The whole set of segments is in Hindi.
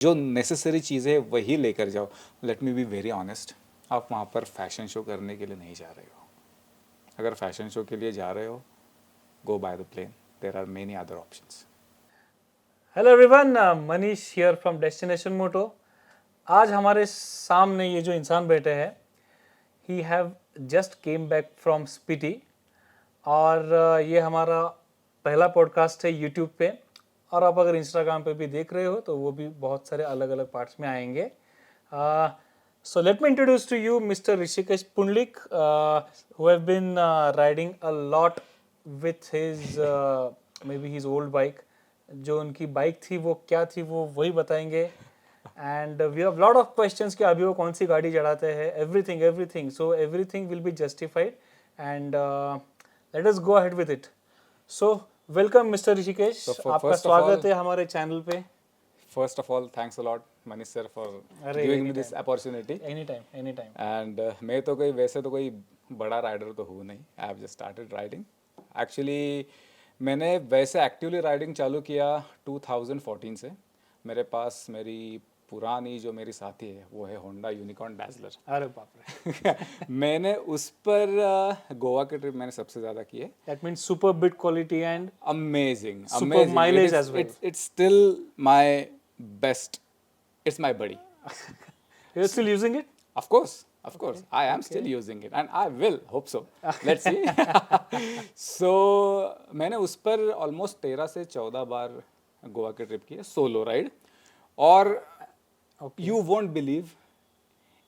जो नेसेसरी चीज़ें वही लेकर जाओ. Let me be very honest, आप वहाँ पर फैशन शो करने के लिए नहीं जा रहे हो. अगर फैशन शो के लिए जा रहे हो, go by the plane. There are many other options. Hello everyone, Manish here from Destination Moto. आज हमारे सामने ये जो इंसान बैठे हैं, he have just came back from Spiti और ये हमारा पहला पॉडकास्ट है यूट्यूब पे. और आप अगर इंस्टाग्राम पे भी देख रहे हो तो वो भी बहुत सारे अलग अलग पार्ट्स में आएंगे. So let me introduce to you mister Rishikesh Pundalik, who have been riding a lot with his maybe his old bike. जो उनकी बाइक थी वो क्या थी वो वही बताएंगे. And we have lot of questions कि अभी वो कौन सी गाड़ी चढ़ाते हैं. Everything so everything will be justified and let us go ahead with it. So welcome mister Rishikesh, So आपका first of स्वागत all, है हमारे चैनल पे. first of all, thanks a lot, Manish sir, for अरे giving me anytime. this opportunity. Any time. And मैं तो कोई वैसे तो कोई बड़ा राइडर तो हूँ नहीं. I have just started riding. Actually मैंने वैसे एक्टिवली राइडिंग चालू किया 2014 से. मेरे पास मेरी पुरानी जो मेरी साथी है वो है होंडा यूनिकॉर्न डैज़लर. अरे बाप रे. मैंने उस पर गोवा के ट्रिप मैंने सबसे ज़्यादा किए. That means super bit quality and Amazing, Super amazing. mileage as well. It's still my best. It's my buddy. You are still using it. Of course, I am still using it, and I will hope so. Let's see. So मैंने उस पर ऑलमोस्ट 13 से 14 बार गोवा के ट्रिप किए सोलो राइड. और यू वोंट बिलीव,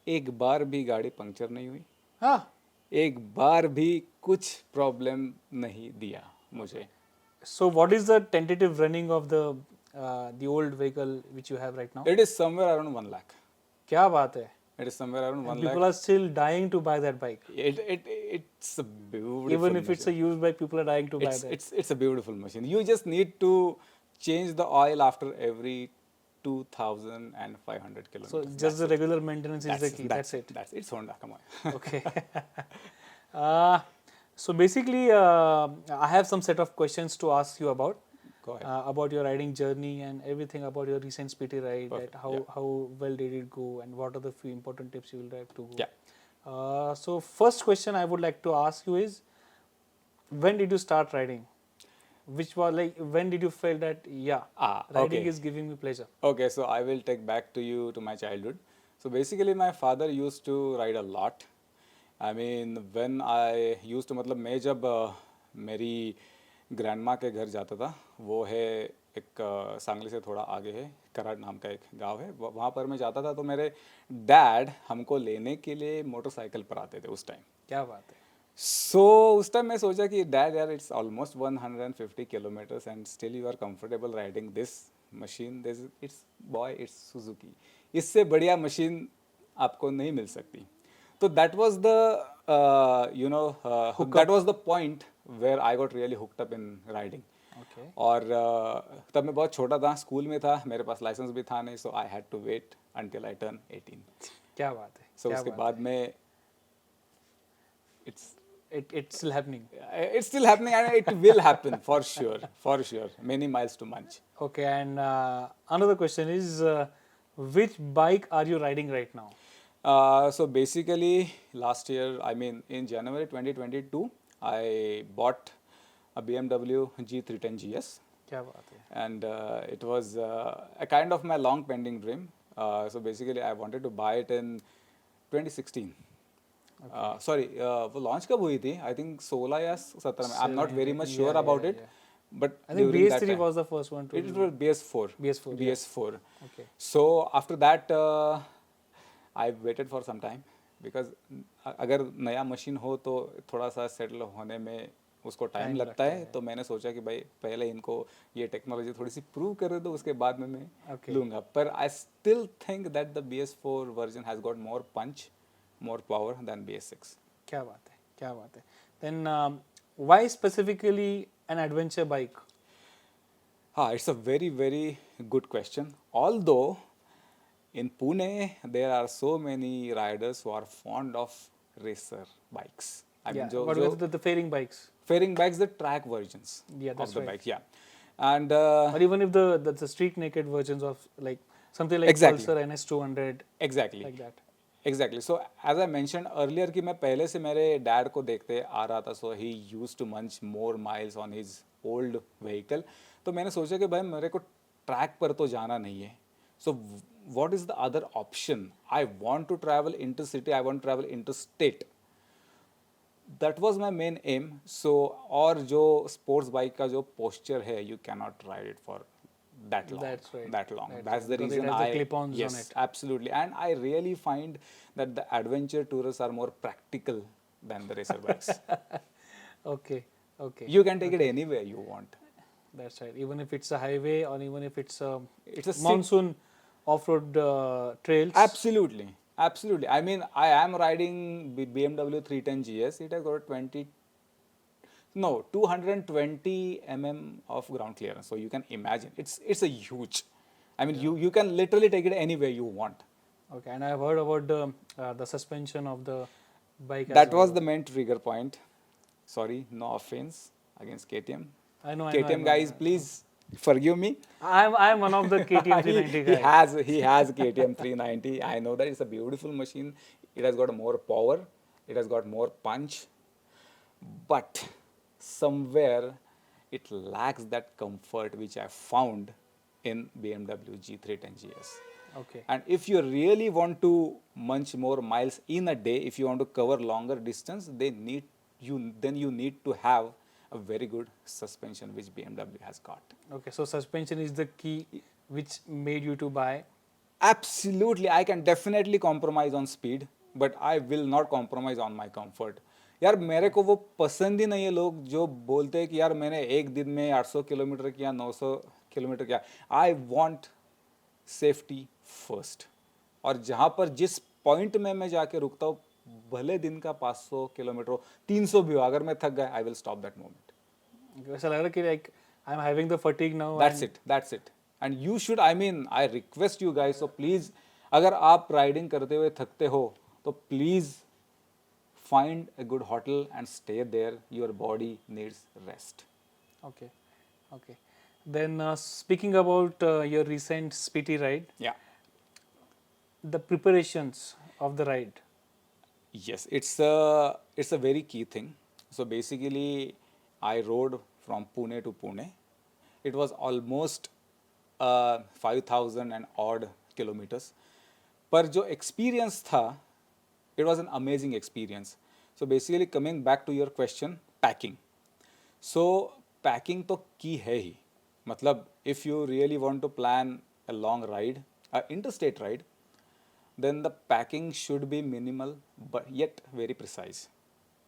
एक बार भी गाड़ी पंक्चर नहीं हुई. हाँ. एक बार भी कुछ प्रॉब्लम नहीं दिया मुझे. So what is the tentative running of the old vehicle which you have right now? It is somewhere around 1 lakh. क्या बात है. It is somewhere around 1 People lakh. are still dying to buy that bike. It's a beautiful Even if it's a machine. used bike, people are dying to buy that. It's a beautiful machine. You just need to change the oil after every 2,500 So kilometers. just the regular maintenance is the key. That's it. That's it's Honda. Come on. Okay. So basically, I have some set of questions to ask you Go ahead. about your riding journey and everything about your recent Spiti ride. Perfect, That how well did it go and what are the few important tips you will have to go. Yeah. So first question I would like to ask you is, when did you start riding? Which was like, when did you feel that riding Okay. is giving me pleasure? Okay, so I will take back to you to my childhood. So basically, my father used to ride a lot. I mean, when I used to, मतलब मैं जब मेरी ग्रैंडमा के घर जाता था, वो है एक सांगली से थोड़ा आगे है, कराड़ नाम का एक गांव है. वहाँ पर मैं जाता था तो मेरे डैड हमको लेने के लिए मोटरसाइकिल पर आते थे उस टाइम. क्या बात है. सो उस टाइम मैं सोचा कि डैड यार, it's almost 150 kilometres and still you are comfortable riding this machine. This it's boy, it's Suzuki. इससे बढ़िया मशीन आपको नहीं मिल सकती. तो that was the that was the point where I got really hooked up in riding. Okay. और तब मैं बहुत छोटा था, स्कूल में था, मेरे पास लाइसेंस भी था नहीं. So I had to wait until I turn 18. क्या बात है. सो उसके बाद में It's still happening. It's still happening and it will happen for sure. Many miles to munch. Okay, and another question is, which bike are you riding right now? So basically, last year, I mean, in January 2022, I bought a BMW G310 GS, क्या बात है. and it was a kind of my long pending dream. So basically, I wanted to buy it in 2016. Sorry, वो लॉन्च कब हुई थी? आई थिंक 16 या 17 में. I am not very much sure about it, but I think BS3 was the first one to. it was BS4. BS4. BS4. Okay. So after that, I waited for some time because अगर नया मशीन हो तो थोड़ा सा सेटल होने में उसको टाइम लगता है. तो मैंने सोचा कि भाई पहले इनको ये टेक्नोलॉजी थोड़ी सी प्रूव कर दो, उसके बाद में मैं लूँगा. पर I still think that the BS4 version has got more punch, more power than BS6. क्या बात है. क्या बात है. Then why specifically an adventure bike? It's a very good question. Although in Pune there are so many riders who are fond of racer bikes. I mean, what about the fairing bikes? fairing bikes, the track versions Yeah, that's of the right. bike. Yeah, and Or even if the street naked versions of like something like Exactly. Pulsar NS 200, Exactly. like that. Exactly so as I mention earlier कि मैं पहले से मेरे डैड को देखते आ रहा था, सो ही use to munch more miles on his old vehicle. तो मैंने सोचा कि भाई मेरे को ट्रैक पर तो जाना नहीं है, so what is the other option. I want to travel inter city, I want to travel inter state. That was my main aim. So और जो स्पोर्ट्स बाइक का जो पोस्चर है, you can not ride it for that long. That's right. That long. That's That's right. the Because it reason has the I clip-ons on yes, it. absolutely. And I really find that the adventure tourists are more practical than the racer bikes. Okay, okay. You can take it anywhere you want. That's right. Even if it's a highway or even if it's a It's a monsoon off-road trails. Absolutely. Absolutely. I mean, I am riding BMW 310 GS. It has got 220 mm of ground clearance. So you can imagine, it's a huge. I mean, you can literally take it anywhere you want. Okay, and I've heard about the suspension of the bike. as That was well. the main trigger point. Sorry, no offense against KTM. I know. KTM guys, please forgive me. I'm one of the KTM 390 guys. He has KTM 390. I know that it's a beautiful machine. It has got more power. It has got more punch. But somewhere it lacks that comfort which I found in BMW G310 GS. Okay. And if you really want to munch more miles in a day, if you want to cover longer distance, then you need to have a very good suspension which BMW has got. Okay. So suspension is the key which made you to buy. Absolutely, I can definitely compromise on speed, but I will not compromise on my comfort. यार मेरे को वो पसंद ही नहीं है लोग जो बोलते हैं कि यार मैंने एक दिन में 800 किलोमीटर किया, 900 किलोमीटर किया. I want safety first. और जहाँ पर जिस पॉइंट में मैं जाके रुकता हूँ, भले दिन का 500 किलोमीटर हो, 300 भी हो, अगर मैं थक गया, I will stop that moment. ऐसा लग रहा है कि like I'm having the fatigue now. That's it. And you should, I mean, I request you guys, so please, अगर आप राइडिंग करते हुए थकते हो, तो please find a good hotel and stay there. Your body needs rest. Okay. Okay. Then speaking about your recent Spiti ride, Yeah. the preparations of the ride. Yes, it's a very key thing. So basically, I rode from Pune to Pune. It was almost 5,000 and odd kilometers. पर जो experience था, it was an amazing experience. So basically, coming back to your question, packing. So packing तो की है ही. मतलब if you really want to plan a long ride, interstate ride, then the packing should be minimal but yet very precise.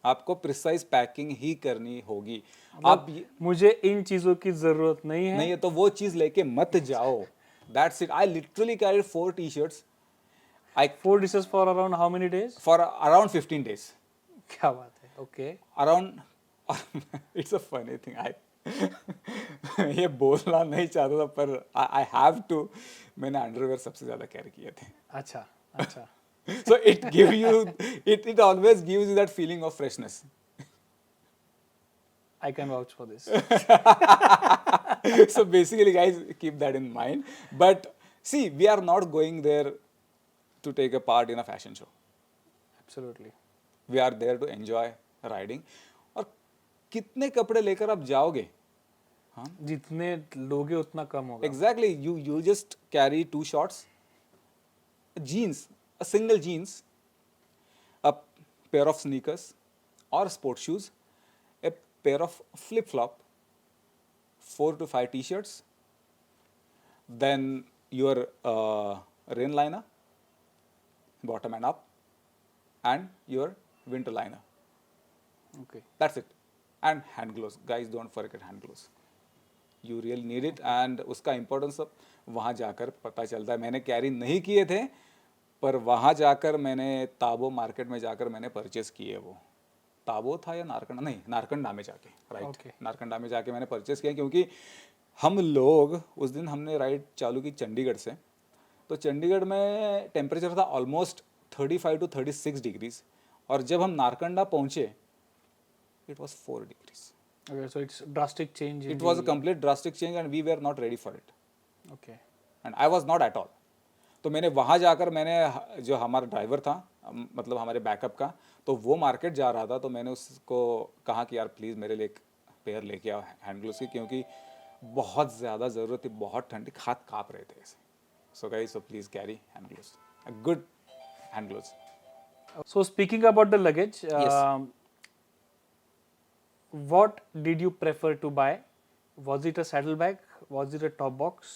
आपको precise packing ही करनी होगी. आप मुझे इन चीजों की जरूरत नहीं है. नहीं है तो वो चीज लेके मत जाओ. That's it. I literally carried 4 t-shirts. 4 dishes for around how many days? For around 15 days. क्या बात है. Okay. Around it's a funny thing. ये बोलना नहीं चाहता था पर I have to. मैंने अंडरवेयर सबसे ज्यादा कैरी किए थे. अच्छा अच्छा. So it always gives you that feeling of freshness. I can vouch for this. So basically, guys, keep that in mind. But see, we are not going there to take a part in a fashion show. Absolutely. We are there to enjoy riding. और कितने कपड़े लेकर आप जाओगे? हाँ? जितने लोगे उतना कम होगा. Exactly. You just carry 2 shorts, jeans, a single jeans, a pair of sneakers or sport shoes, a pair of flip-flop, 4 to 5 t-shirts, then your rain liner, bottom and up, and your winter liner. Okay. That's it. And hand gloves. Guys, don't forget hand gloves. You really need it. And उसका importance अब वहाँ जाकर पता चलता है. मैंने कैरी नहीं किए थे पर वहाँ जाकर मैंने ताबो मार्केट में जाकर मैंने परचेस किए. वो ताबो था या नारकंडा, नहीं नारकंडा में जाके, राइट. Okay. नारकंडा में जाके मैंने परचेस किया क्योंकि हम लोग उस दिन हमने राइड चालू की चंडीगढ़ से. तो चंडीगढ़ में टेम्परेचर था ऑलमोस्ट 35 to 36 डिग्रीज और जब हम नारकंडा पहुँचे it was 4 degrees. Okay, so it's drastic change. It was a complete drastic change and we were not ready for it. Okay. And I was not at all. तो मैंने वहाँ जाकर मैंने जो हमारा ड्राइवर था मतलब हमारे बैकअप का, तो वो मार्केट जा रहा था, तो मैंने उसको कहा कि यार प्लीज़ मेरे लिए एक पेयर लेके आओ हैंड ग्लोव्स की, क्योंकि बहुत ज़्यादा ज़रूरत थी, बहुत ठंडी, हाथ काँप रहे थे ऐसे. So guys, so please carry hand gloves, good hand gloves. So speaking about the luggage, Yes. what did you prefer to buy? Was it a saddle bag? Was it a top box?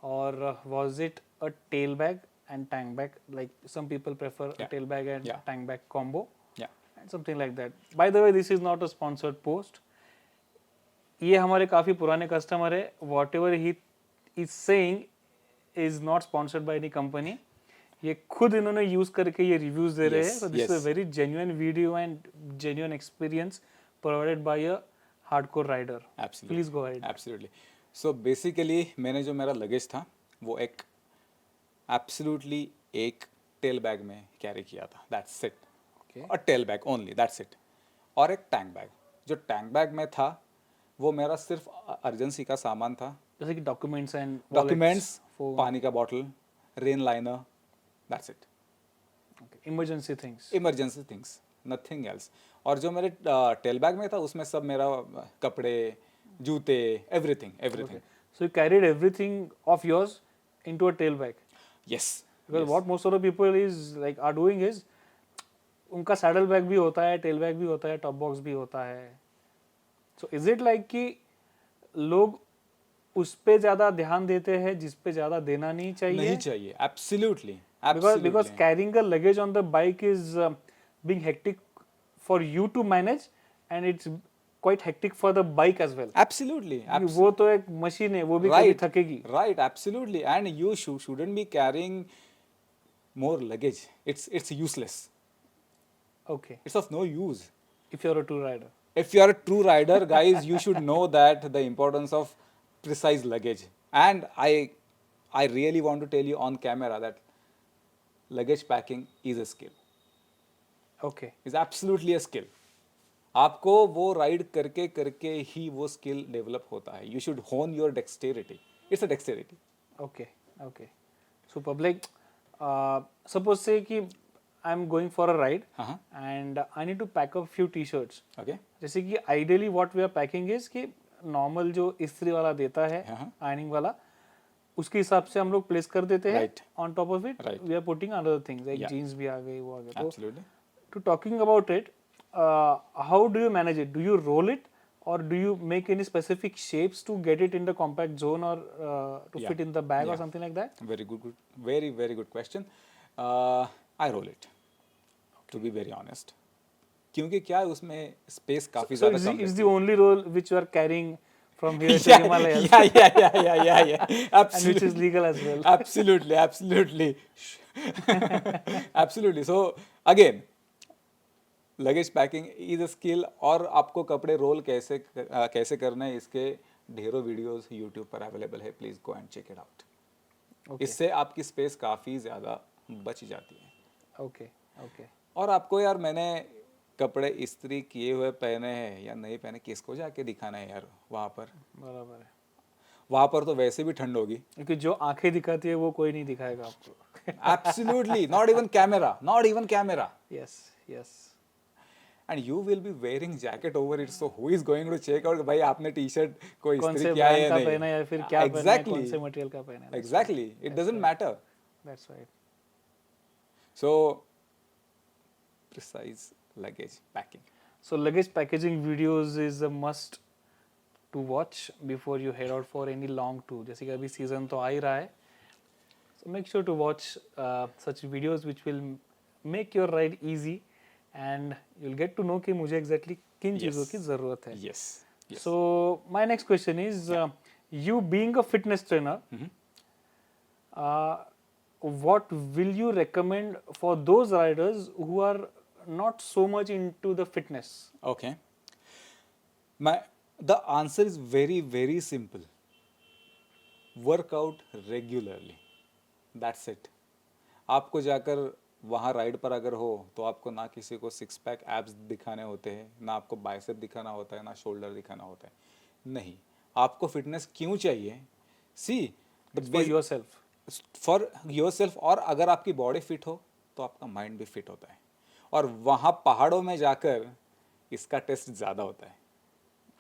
Or was it a tail bag and tank bag? Like some people prefer a Yeah. tail bag and Yeah. tank bag combo Yeah. and something like that. By the way, this is not a sponsored post. ये हमारे काफ़ी पुराने कस्टमर है. Whatever he is saying is not sponsored by any company. ये खुद इन्होंने यूज करके ये रिव्यूज दे रहे हैं. So this is a Yes. very genuine video and genuine experience provided by a hardcore rider. Absolutely. Please go ahead. Absolutely. So basically मैंने जो मेरा लगेज था वो एक एब्सोल्युटली एक टेल बैग में कैरी किया था, दैट्स इट. Okay. और tell bag only, that's it. और एक टैंक बैग. जो टैंक बैग में था वो मेरा सिर्फ अर्जेंसी का सामान था, जैसे कि डॉक्यूमेंट्स एंड डॉक्यूमेंट्स, पानी का bottle, rain liner, that's it. Emergency things. Emergency things, nothing else. और जो मेरे टेल बैग में था उसमें सब मेरा कपड़े, जूते, everything everything. So you carried everything of yours into a tail bag. Yes. Because what most of the people is like are doing is उनका सैडल बैग भी होता है, टेल बैग भी होता है, टॉप बॉक्स भी होता है. सो इज इट लाइक कि लोग उस पे ज्यादा ध्यान देते हैं जिस पे ज्यादा देना नहीं चाहिए? नहीं चाहिए, absolutely. Because carrying a luggage on the bike is being hectic for you to manage and it's quite hectic for the bike as well. Absolutely. क्योंकि वो तो एक मशीन है, वो भी कभी थकेगी. Right, absolutely. And you shouldn't be carrying more luggage. It's useless. Okay, It's of no use. if you're a tour rider. If you are a true rider, guys, you should know that the importance of precise luggage. And I really want to tell you on camera that luggage packing is a skill. Okay. Is absolutely a skill. आपको वो राइड करके करके ही वो स्किल डेवलप होता है. यू शुड होन your dexterity. It's a dexterity. Okay, okay. Superb. Like, suppose say कि I'm going for a ride हाँ. and I need to pack up few t-shirts. Okay. जैसे कि ideally what we are packing is कि normal जो इस्त्री वाला देता है, हाँ. ironing वाला, उसके हिसाब से हम लोग प्लेस कर देते हैं. Right. On top of it, Right. we are putting other things like Yeah. jeans भी आ गई, वो आ गया. तो Absolutely. to talking about it, how do you manage it? Do you roll it or do you make any specific shapes to get it in the compact zone or to Yeah. fit in the bag or Yeah. something like that? Very good. Very good question. I roll it. To be very honest. क्योंकि क्या है उसमें स्पेस काफी So ज़्यादा कम is the only roll which you are carrying from here to yeah, Himalayas yeah. and which is legal as well. Absolutely. Absolutely. So again, luggage packing is a skill. और आपको कपड़े रोल कैसे करना है इसके ढेरों वीडियोस YouTube पर अवेलेबल है. Please go and check it out. Okay. इससे आपकी स्पेस काफी ज्यादा बच जाती है. Okay. Okay. और आपको यार मैंने कपड़े इस्त्री किए हुए पहने हैं या नहीं पहने, किसको जाके दिखाना है यार वहाँ पर. बराबर है. वहाँ पर तो वैसे भी ठंड होगी. क्योंकि जो आंखें दिखाती है वो कोई नहीं दिखाएगा आपको. Absolutely, not even camera. Yes. And you will be wearing jacket over it, so who is going to check out भाई आपने टी शर्ट को कौन इस्त्री से किया है ब्रांड या का नहीं. पहना है या फिर क्या पहना है, Exactly. कौन से मटेरियल का पहना है. Exactly, it doesn't matter. That's right. So precise luggage packing. So luggage packaging videos is a must to watch before you head out for any long tour. जैसे कि अभी सीजन तो आ ही रहा है. So make sure to watch such videos which will make your ride easy and you'll get to know कि मुझे exactly किन चीज़ों की ज़रूरत है. Yes. So my next question is, you being a fitness trainer, what will you recommend for those riders who are not so much into the fitness? Okay. The answer is very simple. Work out regularly. That's it. आपको जाकर वहाँ राइड पर अगर हो तो आपको ना किसी को सिक्स पैक एब्स दिखाने होते हैं, ना आपको बाइसेप दिखाना होता है, ना शोल्डर दिखाना होता है. नहीं, आपको फिटनेस क्यों चाहिए? सी It's for yourself. For your self, और अगर आपकी बॉडी फिट हो तो आपका माइंड भी फिट होता है, और वहाँ पहाड़ों में जाकर इसका टेस्ट ज़्यादा होता है।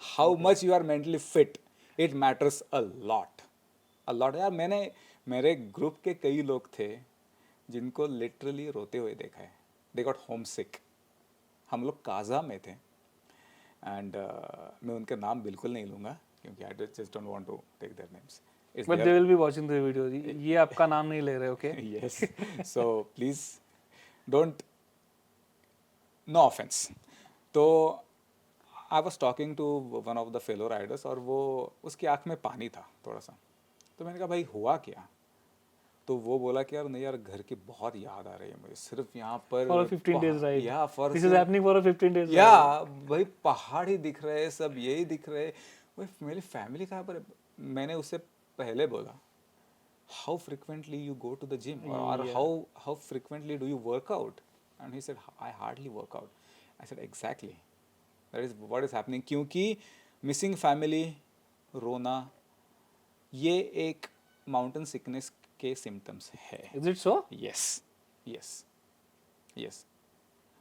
How much you are mentally fit, it matters a lot यार। मैंने मेरे ग्रुप के कई लोग थे जिनको लिटरली रोते हुए देखा है, दे गॉट होम सिक। हम लोग काजा में थे, एंड मैं उनके नाम बिल्कुल नहीं लूँगा क्योंकि I just don't want to take their names. It's but they will be watching the video, ये आपका नाम नहीं ले रहे, okay? yes, so please don't, no offense। तो I was talking to one of the fellow riders, और वो उसकी आंख में पानी था थोड़ा सा। तो मैंने कहा भाई हुआ क्या? तो वो बोला कि यार नहीं यार, घर की बहुत याद आ रही है मुझे, सिर्फ यहाँ पर फॉर 15 days राइड, या for this is happening for 15 days या भाई पहाड़ ही दिख रहे हैं, सब यही दिख रहे हैं, भाई मेरी फैमिली कहाँ पर है? मैंने उससे पहले बोला how frequently you go to the gym, or how frequently do you work out? And he said I hardly work out। I said exactly, that is what is happening। क्योंकि मिसिंग फैमिली, रोना, ये एक माउंटेन सिकनेस के सिम्टम्स है। Is it so? Yes yes yes,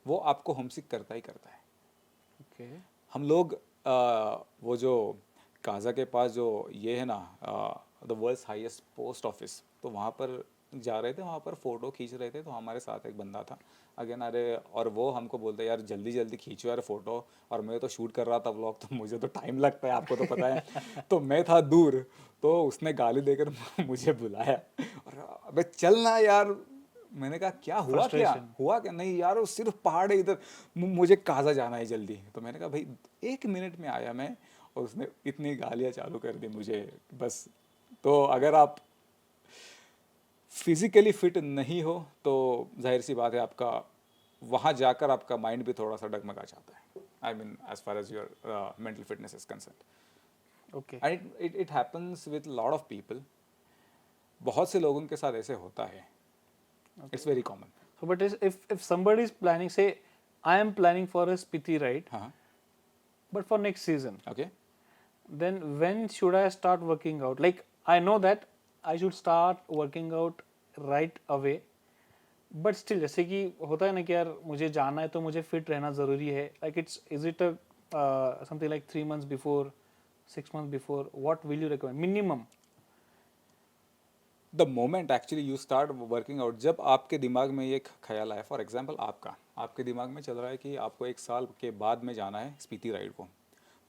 वो आपको होमसिक करता ही करता है। ओके। हम लोग वो जो काजा के पास जो ये है ना, the world's highest post office, तो वहाँ पर जा रहे थे, वहाँ पर फ़ोटो खींच रहे थे, तो हमारे साथ एक बंदा था अगेन, अरे, और वो हमको बोलते यार जल्दी जल्दी खींचो यार फ़ोटो, और मैं तो शूट कर रहा था व्लॉग, तो मुझे तो टाइम लगता है, आपको तो पता है। तो मैं था दूर, तो उसने गाली देकर मुझे बुलाया, और अबे चल ना यार। मैंने कहा क्या हुआ, क्या हुआ, क्या नहीं यार, वो सिर्फ पहाड़ है इधर, मुझे काजा जाना है जल्दी। तो मैंने कहा भाई 1 मिनट में आया मैं, और उसने इतनी गालियाँ चालू कर दी मुझे, बस। तो अगर आप फिजिकली फिट नहीं हो तो जाहिर सी बात है, आपका वहाँ जाकर आपका माइंड भी थोड़ा सा डगमगा जाता है। I mean as far as your mental fitness is concern. Okay. And it happens with lot of people, बहुत से लोगों के साथ ऐसे होता है, it's very common. So, but if somebody is planning, say, I am planning for a Spiti ride, हाँ, but for next season, okay. then when should I start working out? Like, I know that I should start working out right away, but still, जैसे कि होता है ना कि यार मुझे जाना है तो मुझे fit रहना ज़रूरी है। Like, is it a something like 3 months before, 6 months before? What will you recommend? Minimum. The moment actually you start working out, जब आपके दिमाग में ये ख्याल आया, फॉर एग्जांपल आपके दिमाग में चल रहा है कि आपको 1 साल के बाद में जाना है स्पीति राइड को,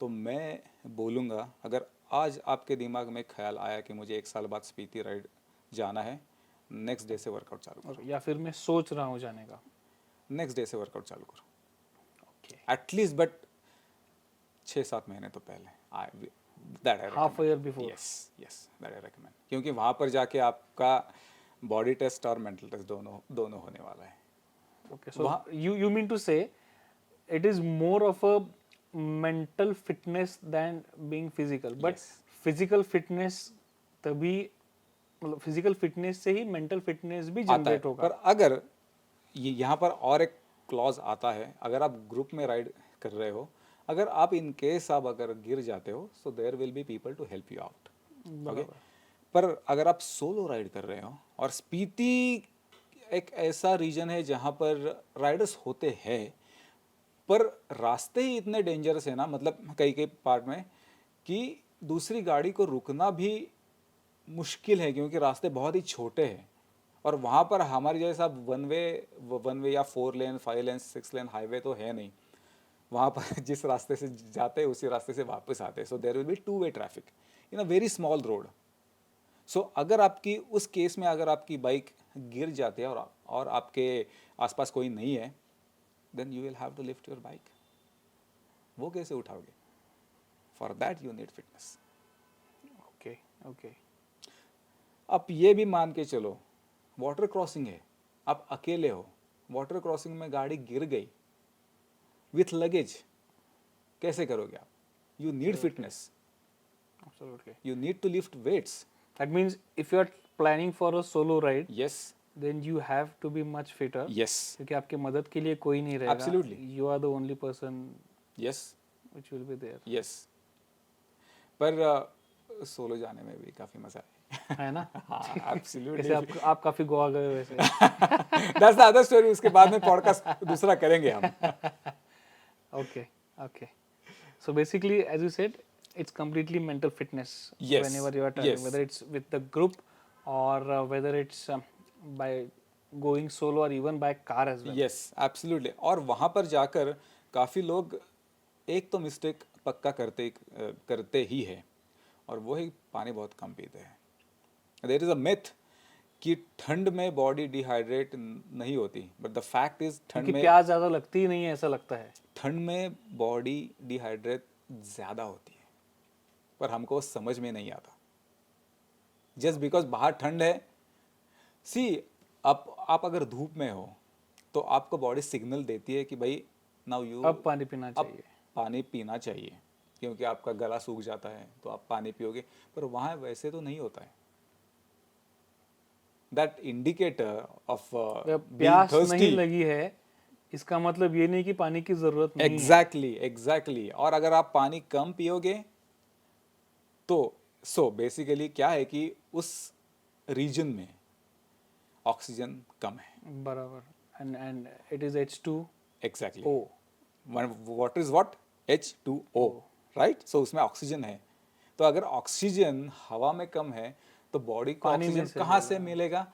तो मैं बोलूँगा अगर आज आपके दिमाग में ख्याल आया कि मुझे 1 साल बाद स्पीति राइड जाना है, नेक्स्ट डे से वर्कआउट चालू करो। या फिर मैं सोच रहा हूँ जाने का। नेक्स्ट डे से वर्कआउट चालू करो, Okay. एटलीस्ट, बट 6-7 महीने तो पहले। I that I Half a year before. Yes yes, that I recommend, क्योंकि वहाँ पर जाके आपका बॉडी टेस्ट और मेंटल टेस्ट दोनों होने वाला है। Okay, so you mean to say it is more of a mental fitness than being physical, but Yes. physical fitness तभी, मतलब physical fitness से ही mental fitness भी आता है, generate होगा। पर अगर यहाँ पर और एक क्लॉज आता है, अगर आप ग्रुप में राइड कर रहे हो, अगर आप इन केस आप अगर गिर जाते हो, so there will be people to help you out, okay. पर अगर आप सोलो राइड कर रहे हो, और स्पीति एक ऐसा रीजन है जहाँ पर राइडर्स होते हैं, पर रास्ते ही इतने डेंजरस है ना, मतलब कई पार्ट में, कि दूसरी गाड़ी को रुकना भी मुश्किल है, क्योंकि रास्ते बहुत ही छोटे हैं, और वहाँ पर हमारे जैसा वन वे या 4 लेन 5 लेन 6 लेन हाईवे तो है नहीं। वहाँ पर जिस रास्ते से जाते हैं उसी रास्ते से वापस आते हैं, so there will be two way traffic in a very small road. So अगर आपकी उस केस में अगर आपकी बाइक गिर जाती है और आपके आसपास कोई नहीं है, then you will have to lift your bike. वो कैसे उठाओगे? For that you need fitness. Okay, okay. आप ये भी मान के चलो, वाटर क्रॉसिंग है, आप अकेले हो, वाटर क्रॉसिंग में गाड़ी गिर गई विथ लगेज, कैसे करोगे आप? You need fitness, Absolutely. You need to lift weights. That means if you are planning for a solo ride, yes then you have to be much fitter. Yes क्योंकि आपके मदद के लिए कोई नहीं रहेगा। Absolutely. You are the only person yes which will be there. Yes. पर सोलो जाने में भी काफ़ी मज़ा है। है ना? हाँ वैसे एब्सोल्युटली आप काफी गोवा गए हो वैसे। दैट्स द अदर स्टोरी, उसके बाद में पॉडकास्ट दूसरा करेंगे हम. Okay, okay. So basically, as you said, it's completely mental fitness whenever Yes, you are traveling, yes. whether it's with the group or whether it's by going solo or even by car as well. Yes absolutely. और वहाँ पर जाकर काफ़ी लोग एक तो मिस्टेक पक्का करते ही है, और वो है पानी बहुत कम पीते हैं. देयर इज़ अ मिथ कि ठंड में बॉडी डिहाइड्रेट नहीं होती, बट द फैक्ट इज क्योंकि प्यास ज्यादा लगती ही नहीं है ऐसा लगता है. ठंड में बॉडी डिहाइड्रेट ज़्यादा होती है, पर हमको समझ में नहीं आता. जस्ट बिकॉज बाहर ठंड है. सी, आप अगर धूप में हो तो आपको बॉडी सिग्नल देती है कि भाई नाउ यू अब पानी पीना अब चाहिए. पानी पीना चाहिए, क्योंकि आपका गला सूख जाता है तो आप पानी पियोगे. पर वहाँ वैसे तो नहीं होता है. दैट इंडिकेटर ऑफ जब बीइंग प्यास नहीं थर्स्टी. लगी है इसका मतलब ये नहीं कि पानी की जरूरत नहीं है. Exactly exactly. और अगर आप पानी कम पियोगे तो बेसिकली क्या है कि उस रीजन में ऑक्सीजन कम है. बराबर. And it is H2O. Exactly. Water is what? H2O, right. So उसमें ऑक्सीजन है. तो अगर ऑक्सीजन हवा में कम है तो बॉडी को पानी में ऑक्सीजन से कहाँ से मिलेगा?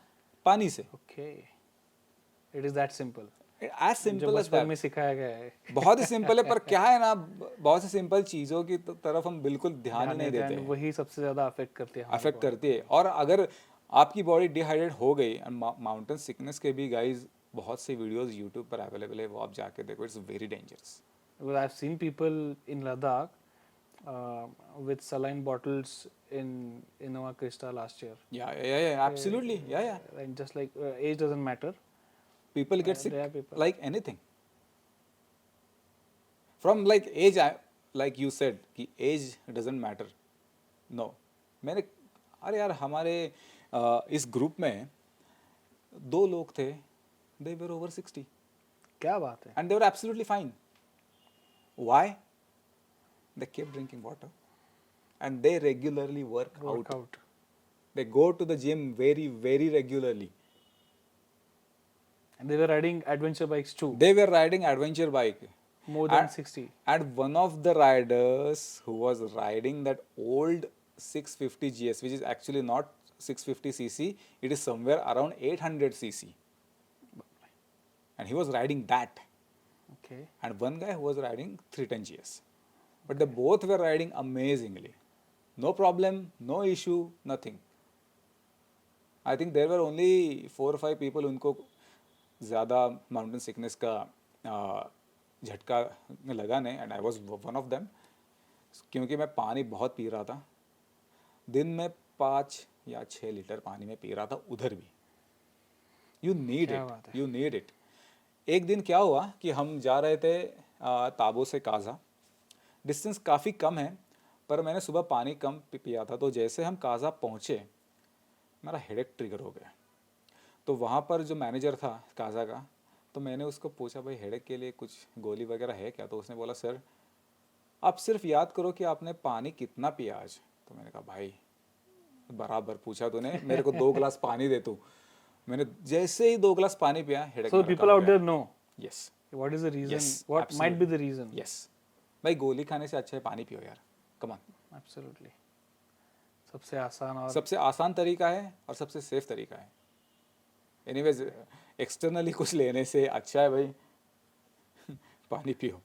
पानी से. Okay, it is that simple. As जो सिंपल एज बचपन में दैट. सिखाया गया है. बहुत ही सिंपल है, पर क्या है ना, बहुत सी सिंपल चीज़ों की तरफ हम बिल्कुल ध्यान ही नहीं देते and हैं. वही सबसे ज्यादा अफेक्ट करती है हमारी अफेक्ट body. करती है. और अगर आपकी बॉडी डिहाइड्रेट हो गई, माउंटेन सिकनेस के भी गाइस बहुत से वीडियोस यूट्यूब पर अवेलेबल है, वो आप जाके देखो. It's very dangerous. Because I've seen people in Ladakh with saline bottles in Innova Krista last year. या एब्सोल्युटली. या And just like age doesn't matter. people get sick There are people. like anything from like age. Like you said कि age doesn't matter. No. मैंने, अरे यार, हमारे इस ग्रुप में 2 लोग थे. they were over 60 क्या बात है. and they were absolutely fine. Why? They kept drinking water and they regularly work out. Workout. They go to the gym very very regularly. And they were riding adventure bikes too. They were riding adventure bike. More than And- 60. And one of the riders who was riding that old 650 GS, which is actually not 650 cc, it is somewhere around 800 cc. And he was riding that. Okay. And one guy who was riding 310 GS. But they both were riding amazingly. No problem, no issue, nothing. I think there were only 4 or 5 people उनको ज़्यादा माउंटेन सिकनेस का झटका लगा नहीं, and I was one of them. क्योंकि मैं पानी बहुत पी रहा था. दिन में 5 या 6 लीटर पानी में पी रहा था उधर भी. यू नीड क्या इट, बात है. You need it. एक दिन क्या हुआ कि हम जा रहे थे ताबो से काजा. डिस्टेंस काफ़ी कम है, पर मैंने सुबह पानी कम पिया था. तो जैसे हम काजा पहुँचे मेरा हेडेक ट्रिगर हो गया. तो वहाँ पर जो मैनेजर था काजा का, तो मैंने उसको पूछा भाई हेडेक के लिए कुछ गोली वगैरह है क्या? तो उसने बोला सर आप सिर्फ याद करो कि आपने पानी कितना पिया आज. तो मैंने कहा भाई बराबर पूछा तूने, मेरे को 2 गिलास पानी दे तू. मैंने जैसे ही 2 गिलास पानी पिया, headache So people out there know yes what is the reason, Yes, what might be the reason. Yes. भाई गोली खाने से अच्छा है पानी पियो यार. Come on. Absolutely. सबसे आसान और सबसे आसान तरीका है और सबसे सेफ तरीका है. एनीवेज, एक्सटर्नली कुछ लेने से अच्छा है भाई पानी पियो.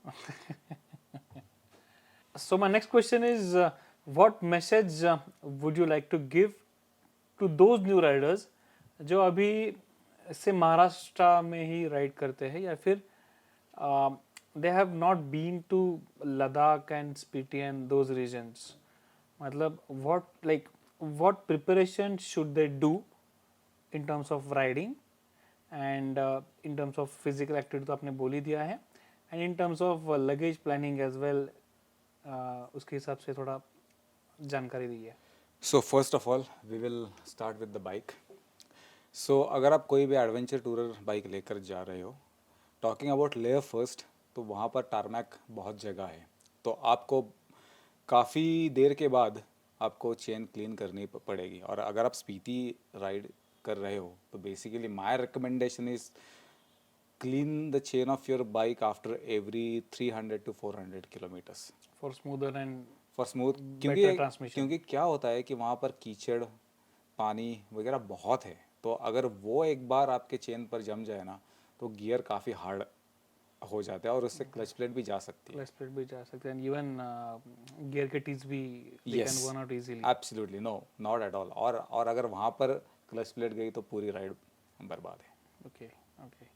So my next question is, what message would you like to give to those new riders जो अभी से महाराष्ट्र में ही राइड करते हैं, या फिर they have not been to Ladakh and Spiti and those regions. मतलब what preparation should they do in terms of riding and in terms of physical activity तो आपने बोल ही दिया है, and in terms of luggage planning as well, उसके हिसाब से थोड़ा जानकारी दीजिए. So first of all we will start with the bike. So अगर आप कोई भी एडवेंचर टूरर बाइक लेकर जा रहे हो, टॉकिंग अबाउट लेह फर्स्ट, तो वहाँ पर टारमैक बहुत जगह है. तो आपको काफ़ी देर के बाद आपको चेन क्लीन करनी पड़ेगी। और अगर आप स्पीति राइड कर रहे हो तो basically my recommendation is clean the chain of your bike after every 300 to 400 kilometers For smoother and for smooth। better transmission. क्योंकि क्या होता है कि वहाँ पर कीचड़ पानी वगैरह बहुत है, तो अगर वो एक बार आपके चेन पर जम जाए ना तो गियर काफ़ी हार्ड हो जाता है और उससे क्लच प्लेट भी जा सकती है। क्लच प्लेट भी जा सकते हैं, इवन गियर के टीथ भी they yes, can burn out easily. Absolutely no, not at all. और अगर वहाँ पर क्लच प्लेट गई तो पूरी राइड बर्बाद है। Okay, okay.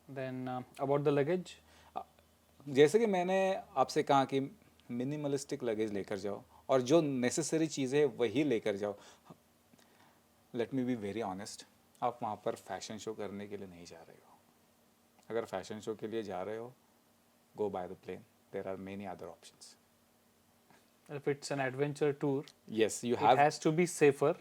Then about the luggage. जैसे कि मैंने आपसे कहा कि मिनिमलिस्टिक लगेज लेकर जाओ और जो नेसेसरी चीज़ें हैं वही लेकर जाओ। Let me be very honest, आप वहाँ पर फैशन शो करने के लिए नहीं जा रहे हो। अगर फैशन शो के लिए जा रहे हो, go by the plane, there are many other options. If it's an adventure tour, yes, you it have, has to be safer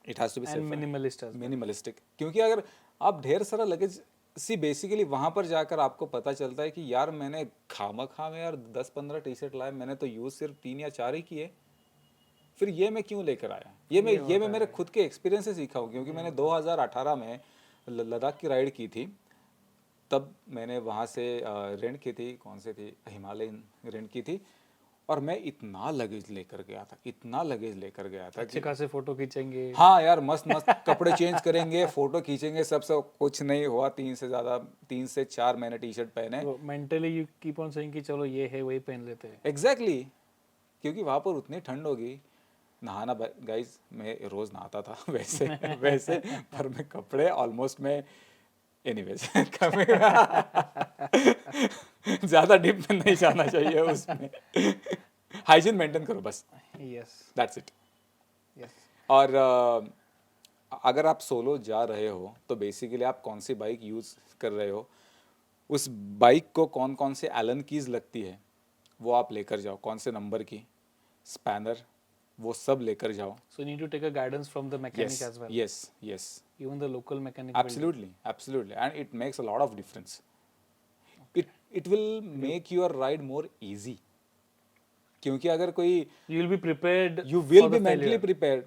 it has to be and minimalist as well. Minimalistic. क्योंकि अगर आप ढेर सारा लगेज सी बेसिकली वहाँ पर जाकर आपको पता चलता है कि यार मैंने खामा में यार 10-15 टी शर्ट लाए, मैंने तो यूज़ सिर्फ 3 या 4 ही किए, फिर ये मैं क्यों लेकर आया। ये मैं मेरे खुद के एक्सपीरियंस से सीखा हूँ। क्योंकि मैंने 2018 में लद्दाख की राइड की थी, तब मैंने वहाँ से रेंट की थी, कौन सी थी, हिमालयन रेंट की थी, और मैं इतना लगेज लेकर गया था, इतना लगेज लेकर गया था अच्छे खासे फोटो खींचेंगे। हाँ यार, मस्त मस्त कपड़े चेंज करेंगे, फोटो खींचेंगे, सब कुछ नहीं हुआ। 3 से 4 मैंने टी शर्ट पहने। तो mentally you keep on saying कि चलो ये है वही पहन लेते हैं। एग्जैक्टली क्योंकि वहाँ पर उतनी ठंड होगी। नहाना गाइज मैं रोज़ नहाता था वैसे पर मैं कपड़े ऑलमोस्ट मैं एनीवेज ज़्यादा डीप में नहीं जाना चाहिए उसमें। हाइजीन मेंटेन करो बस, यस दैट्स इट। यस। और अगर आप सोलो जा रहे हो तो बेसिकली आप कौन सी बाइक यूज़ कर रहे हो, उस बाइक को कौन कौन से एलन कीज लगती है वो आप लेकर जाओ, कौन से नंबर की, स्पैनर, वो सब लेकर जाओ। So you need to take a guidance from the mechanic yes as well. yes Even the local mechanic. will do. absolutely and it makes a lot of difference. it will make your ride more easy। क्योंकि अगर कोई You will be prepared. you will for be the mentally failure. prepared,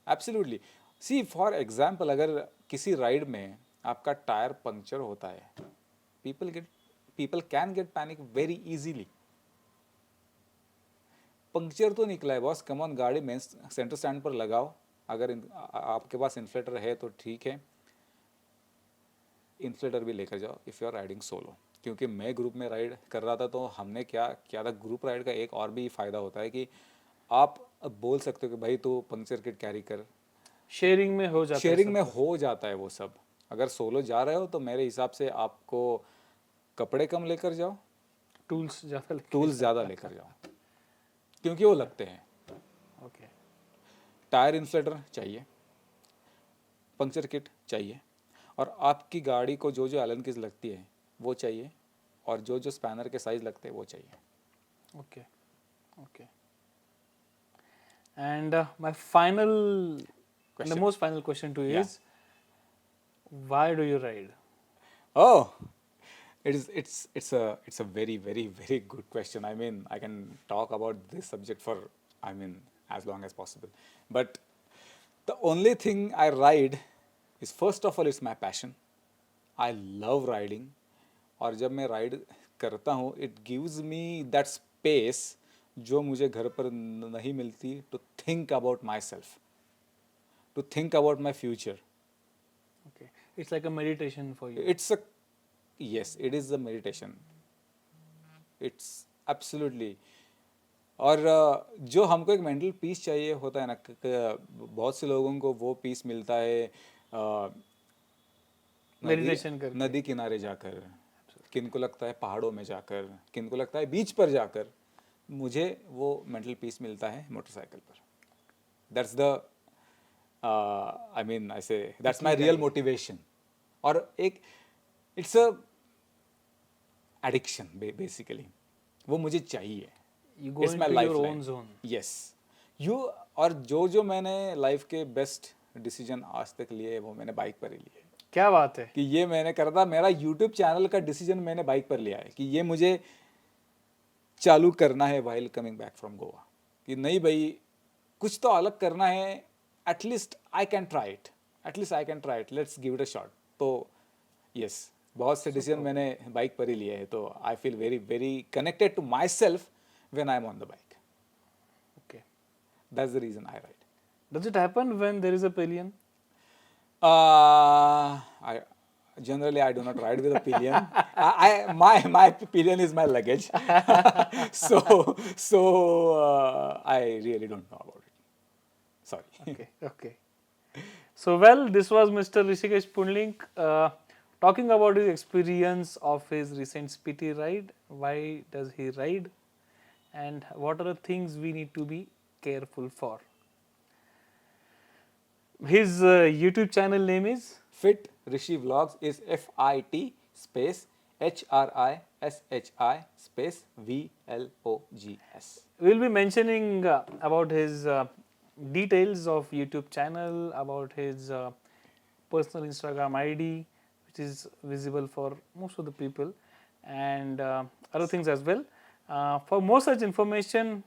absolutely see for example अगर किसी राइड में आपका टायर पंक्चर होता है, people can get panic very easily। Puncture तो निकला है बॉस, कम ऑन, गाड़ी मेन सेंटर स्टैंड पर लगाओ। अगर आपके पास इन्फ्लेटर है तो ठीक है, इन्फ्लेटर भी लेकर जाओ if you are riding solo. क्योंकि मैं ग्रुप में राइड कर रहा था तो हमने क्या किया था, ग्रुप राइड का एक और भी फ़ायदा होता है कि आप बोल सकते हो कि भाई तू पंक्चर किट कैरी कर, शेयरिंग में हो जाता है। शेयरिंग में हो जाता है वो सब। अगर सोलो जा रहे हो तो मेरे हिसाब से आपको कपड़े कम लेकर जाओ, टूल्स ज़्यादा टूल्स ज़्यादा लेकर जाओ क्योंकि वो लगते हैं। ओके। टायर इन्फ्लेटर चाहिए, पंक्चर किट चाहिए, और आपकी गाड़ी को जो जो एलन कीज लगती है वो चाहिए, और जो जो स्पैनर के साइज लगते हैं वो चाहिए। Okay okay. And my final and the Question. most final question to you Yeah. is why do you ride? Oh, it's a very very good question. I mean, I can talk about this subject for, I mean, as long as possible. But the only thing I ride is, first of all, it's my passion. I love riding. और जब मैं राइड करता हूँ it gives me that space जो मुझे घर पर नहीं मिलती, to think about myself, to think about my future. Okay, it's like a meditation for you. Yes, it is a meditation. It's absolutely. और जो हमको एक मेंटल पीस चाहिए होता है ना, बहुत से लोगों को वो पीस मिलता है मेडिटेशन करके, नदी किनारे जाकर, किनको लगता है पहाड़ों में जाकर, किनको लगता है बीच पर जाकर। मुझे वो मेंटल पीस मिलता है मोटरसाइकिल पर। That's the I mean I से दैट्स माय रियल मोटिवेशन। और एक इट्स अ एडिक्शन बेसिकली, वो मुझे चाहिए। you go into your own zone. Yes you. और जो जो मैंने लाइफ के बेस्ट डिसीजन आज तक लिए वो मैंने बाइक पर ही लिए। क्या बात है कि ये मैंने करा था, मेरा यूट्यूब चैनल का डिसीजन मैंने बाइक पर लिया है कि ये मुझे चालू करना है while coming back from Goa. कि नहीं भाई, कुछ तो अलग करना है, at least I can try it, let's give it a shot. तो यस, बहुत से डिसीजन मैंने बाइक पर ही लिए हैं, तो I feel very very connected to myself when I am on the bike. Okay. That's the reason I ride. Does it happen when there is a pillion? I generally I do not ride with a pillion. My pillion is my luggage. So I really don't know about it. Sorry. Okay, okay. So, well, this was Mr. Rishikesh Pundlink talking about his experience of his recent Spiti ride. Why does he ride? And what are the things we need to be careful for? His YouTube channel name is Fit Rishi Vlogs is FIT space HRISHI space VLOGS. we'll be mentioning about his details of YouTube channel, about his personal Instagram ID, which is visible for most of the people, and other things as well. For more such information,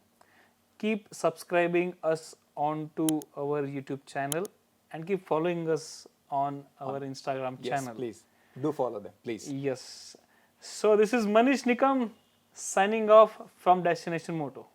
keep subscribing us onto our YouTube channel and keep following us on our Instagram Yes, channel. please do follow them, please. Yes. So this is Manish Nikam signing off from Destination Moto.